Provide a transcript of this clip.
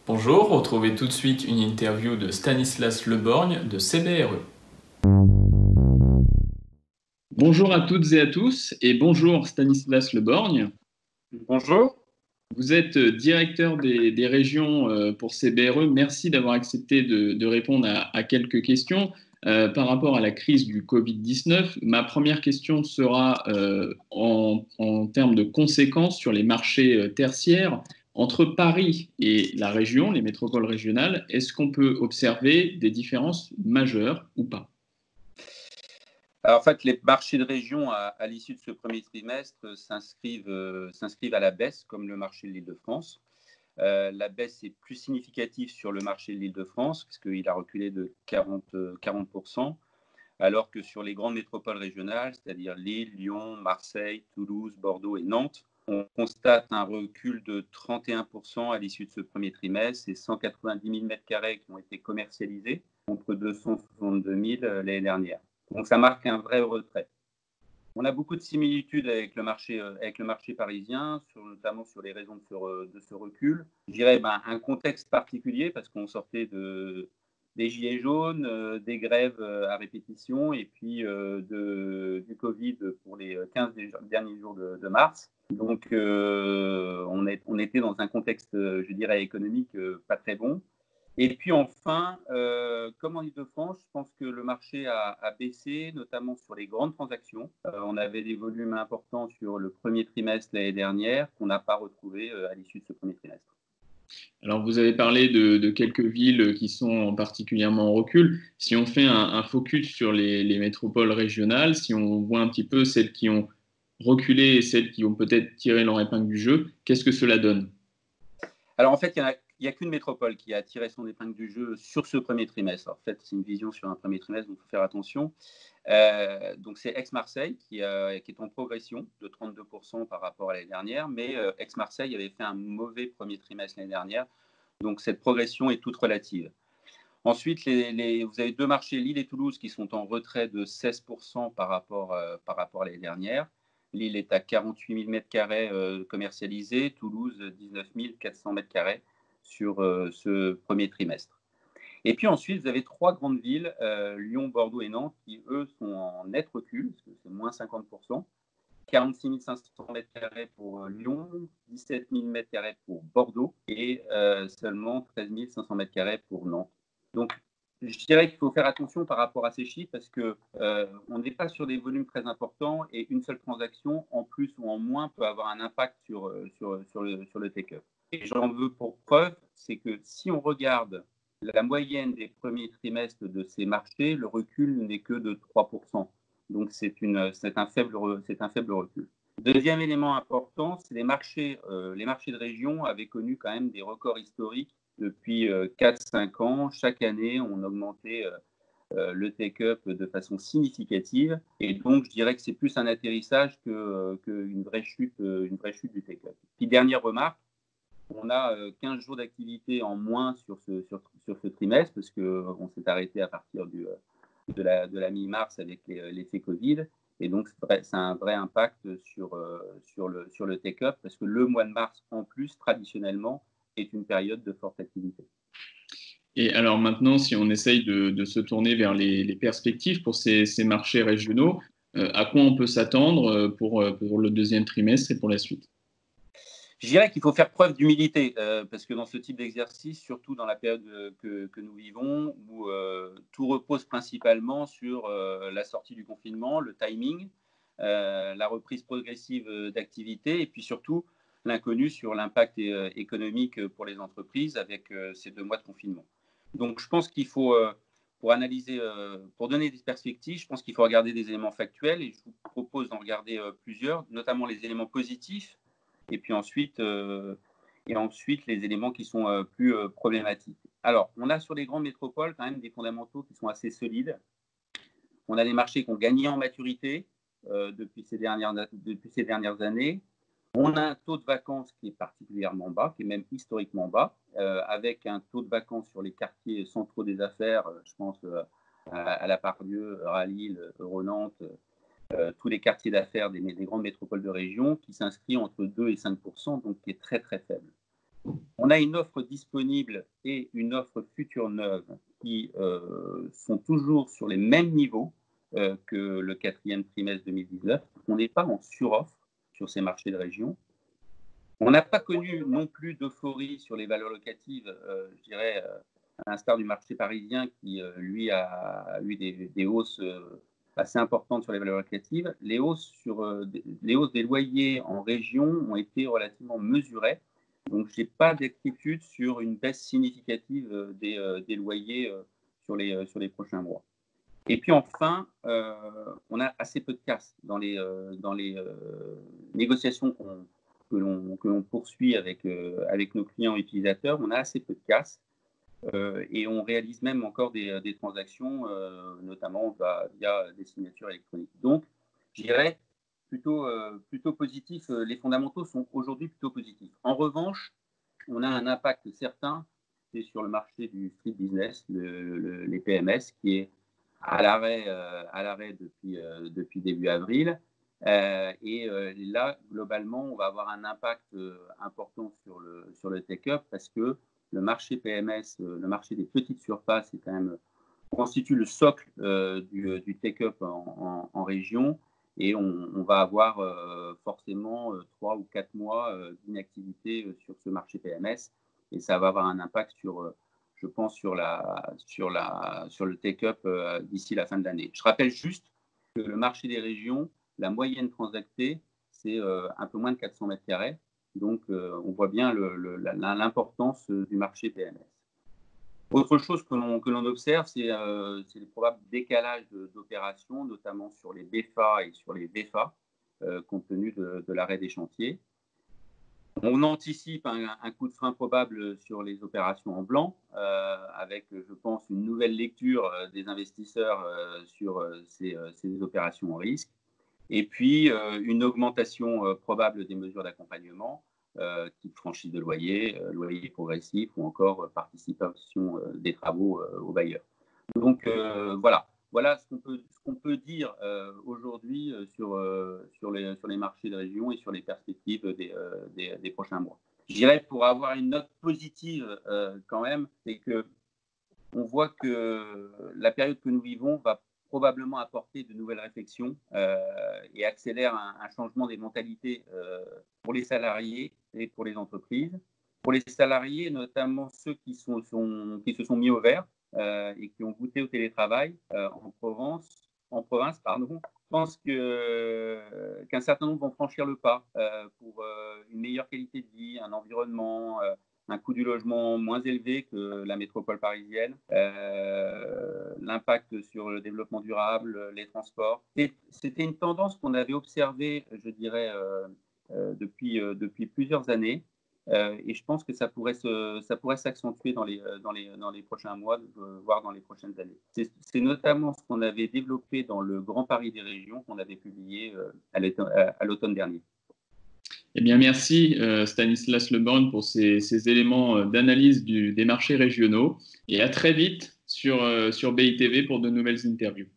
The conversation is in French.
Bonjour, retrouvez tout de suite une interview de Stanislas Leborgne de CBRE. Bonjour à toutes et à tous et bonjour Stanislas Leborgne. Bonjour. Vous êtes directeur des régions pour CBRE. Merci d'avoir accepté de répondre à quelques questions par rapport à la crise du Covid-19. Ma première question sera en termes de conséquences sur les marchés tertiaires. Entre Paris et la région, les métropoles régionales, est-ce qu'on peut observer des différences majeures ou pas? Alors, en fait, les marchés de région, à l'issue de ce premier trimestre, s'inscrivent à la baisse, comme le marché de l'Île-de-France. La baisse est plus significative sur le marché de l'Île-de-France, puisqu'il a reculé de 40%, alors que sur les grandes métropoles régionales, c'est-à-dire Lille, Lyon, Marseille, Toulouse, Bordeaux et Nantes, on constate un recul de 31% à l'issue de ce premier trimestre et 190 000 m² qui ont été commercialisés contre 262 000 l'année dernière. Donc ça marque un vrai retrait. On a beaucoup de similitudes avec le marché parisien, notamment sur les raisons de ce recul. Je dirais un contexte particulier parce qu'on sortait des gilets jaunes, des grèves à répétition et puis du Covid pour les 15 derniers jours de mars. Donc on était dans un contexte, je dirais, économique pas très bon. Et puis enfin, comme en Île-de-France, je pense que le marché a baissé, notamment sur les grandes transactions. On avait des volumes importants sur le premier trimestre l'année dernière qu'on n'a pas retrouvé à l'issue de ce premier trimestre. Alors, vous avez parlé de quelques villes qui sont particulièrement en recul. Si on fait un focus sur les métropoles régionales, si on voit un petit peu celles qui ont reculé et celles qui ont peut-être tiré leur épingle du jeu, qu'est-ce que cela donne? Alors en fait, il n'y a qu'une métropole qui a tiré son épingle du jeu sur ce premier trimestre. En fait, c'est une vision sur un premier trimestre, donc il faut faire attention. Donc c'est Aix-Marseille qui est en progression de 32% par rapport à l'année dernière, mais Aix-Marseille avait fait un mauvais premier trimestre l'année dernière, donc cette progression est toute relative. Ensuite, vous avez deux marchés, Lille et Toulouse, qui sont en retrait de 16% par rapport à l'année dernière. Lille est à 48 000 m² commercialisés, Toulouse 19 400 m² sur ce premier trimestre. Et puis ensuite, vous avez trois grandes villes, Lyon, Bordeaux et Nantes, qui eux sont en net recul, parce que c'est moins 50%. 46 500 m² pour Lyon, 17 000 m² pour Bordeaux et seulement 13 500 m² pour Nantes. Donc, je dirais qu'il faut faire attention par rapport à ces chiffres parce qu'on n'est pas sur des volumes très importants et une seule transaction, en plus ou en moins, peut avoir un impact sur le take-up. Et j'en veux pour preuve, c'est que si on regarde la moyenne des premiers trimestres de ces marchés, le recul n'est que de 3%. Donc, c'est un faible recul. Deuxième élément important, c'est les marchés de région avaient connu quand même des records historiques depuis 4-5 ans. Chaque année, on augmentait le take-up de façon significative. Et donc, je dirais que c'est plus un atterrissage qu'une vraie chute du take-up. Puis, dernière remarque, on a 15 jours d'activité en moins sur ce trimestre parce qu'on s'est arrêté à partir de la mi-mars avec l'effet Covid. Et donc, c'est un vrai impact sur le take-up parce que le mois de mars, en plus, traditionnellement, est une période de forte activité. Et alors maintenant, si on essaye de se tourner vers les perspectives pour ces marchés régionaux, à quoi on peut s'attendre pour le deuxième trimestre et pour la suite? Je dirais qu'il faut faire preuve d'humilité parce que dans ce type d'exercice, surtout dans la période que nous vivons, où tout repose principalement sur la sortie du confinement, le timing, la reprise progressive d'activité et puis surtout l'inconnu sur l'impact économique pour les entreprises avec ces 2 mois de confinement. Donc je pense qu'il faut, pour analyser, pour donner des perspectives, je pense qu'il faut regarder des éléments factuels et je vous propose d'en regarder plusieurs, notamment les éléments positifs et puis ensuite les éléments qui sont plus problématiques. Alors, on a sur les grandes métropoles quand même des fondamentaux qui sont assez solides. On a des marchés qui ont gagné en maturité depuis ces dernières années. On a un taux de vacances qui est particulièrement bas, qui est même historiquement bas, avec un taux de vacances sur les quartiers centraux des affaires, je pense à La Part-Dieu, à Lille, Euro-Nantes, tous les quartiers d'affaires des grandes métropoles de région, qui s'inscrit entre 2 et 5%, donc qui est très très faible. On a une offre disponible et une offre future neuve qui sont toujours sur les mêmes niveaux que le quatrième trimestre 2019. On n'est pas en suroffre sur ces marchés de région. On n'a pas connu non plus d'euphorie sur les valeurs locatives, je dirais, à l'instar du marché parisien qui, lui, a eu des hausses assez importantes sur les valeurs locatives. Les hausses des loyers en région ont été relativement mesurées. Donc, je n'ai pas d'inquiétude sur une baisse significative des loyers sur les prochains mois. Et puis enfin, on a assez peu de casse dans les négociations que l'on poursuit avec nos clients utilisateurs. On a assez peu de casse et on réalise même encore des transactions, notamment via des signatures électroniques. Donc, je dirais plutôt positif. Les fondamentaux sont aujourd'hui plutôt positifs. En revanche, on a un impact certain, c'est sur le marché du street business, les PMS, qui est à l'arrêt depuis début avril. Et là, globalement, on va avoir un impact important sur le take-up parce que le marché PMS, le marché des petites surfaces, constitue le socle du take-up en région. Et on va avoir forcément 3 ou 4 mois d'inactivité sur ce marché PMS. Et ça va avoir un impact je pense, sur le take-up d'ici la fin de l'année. Je rappelle juste que le marché des régions, la moyenne transactée, c'est un peu moins de 400 mètres carrés. Donc, on voit bien l'importance du marché PMS. Autre chose que l'on observe, c'est les probables décalages d'opérations, notamment sur les BFA et sur les VFA, compte tenu de l'arrêt des chantiers. On anticipe un coup de frein probable sur les opérations en blanc, avec, je pense, une nouvelle lecture des investisseurs sur ces opérations en risque. Et puis, une augmentation probable des mesures d'accompagnement, type franchise de loyer, loyer progressif ou encore participation des travaux aux bailleurs. Donc, voilà ce qu'on peut dire aujourd'hui sur les marchés de région et sur les perspectives des prochains mois. Je dirais, pour avoir une note positive quand même, c'est qu'on voit que la période que nous vivons va probablement apporter de nouvelles réflexions et accélère un changement des mentalités pour les salariés et pour les entreprises. Pour les salariés, notamment ceux qui se sont mis au vert et qui ont goûté au télétravail en province, je pense qu'un certain nombre vont franchir le pas pour une meilleure qualité de vie, un environnement, un coût du logement moins élevé que la métropole parisienne, l'impact sur le développement durable, les transports. C'était une tendance qu'on avait observée, je dirais, depuis plusieurs années. Et je pense que ça pourrait s'accentuer dans les prochains mois, voire dans les prochaines années. C'est notamment ce qu'on avait développé dans le Grand Paris des régions qu'on avait publié à l'automne dernier. Eh bien, merci Stanislas Leborgne pour ces éléments d'analyse des marchés régionaux et à très vite sur BITV pour de nouvelles interviews.